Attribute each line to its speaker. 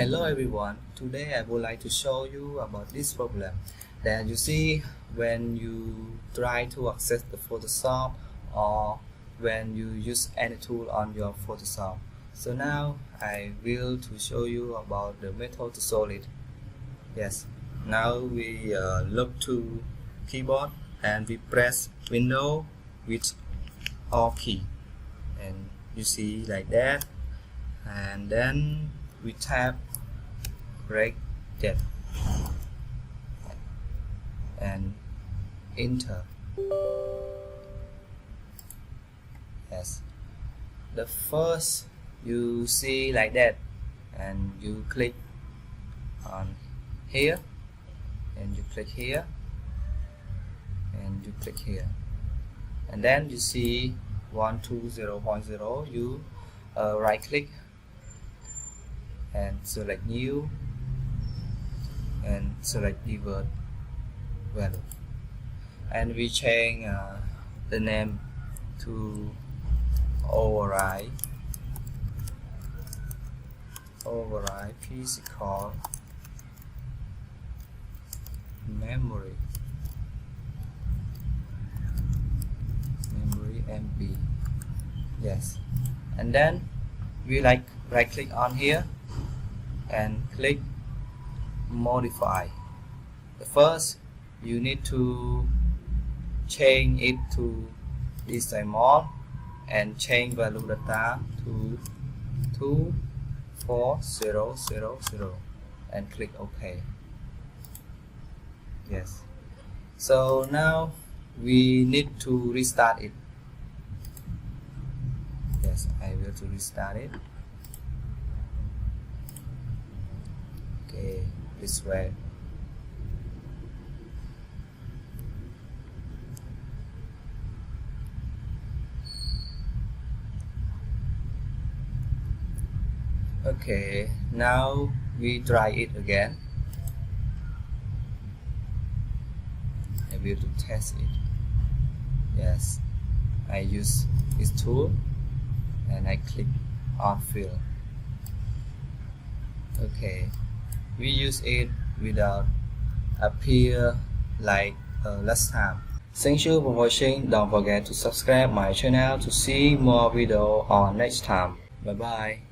Speaker 1: Hello everyone, today I would like to show you about this problem that you see when you try to access the Photoshop or when you use any tool on your Photoshop. So now I will to show you about the method to solve it. Yes, now we look to keyboard and we press Window with Alt key, and you see like that, and then we tap break that and enter. Yes, the first you see like that, and you click on here, and you click here, and you click here, and then you see 120.0. You right click and select new and select divert value, and we change the name to override physical memory MB. Yes, and then we right click on here and click modify. The first you need to change it to decimal and change value data to 24000 and click OK. Yes, so now we need to restart it. Yes, I will to restart it. Okay, this way. Okay, now we try it again. I will to test it. Yes, I use this tool and I click on fill. Okay, we use it without appear like last time. Thank you for watching. Don't forget to subscribe my channel to see more video on next time. Bye bye.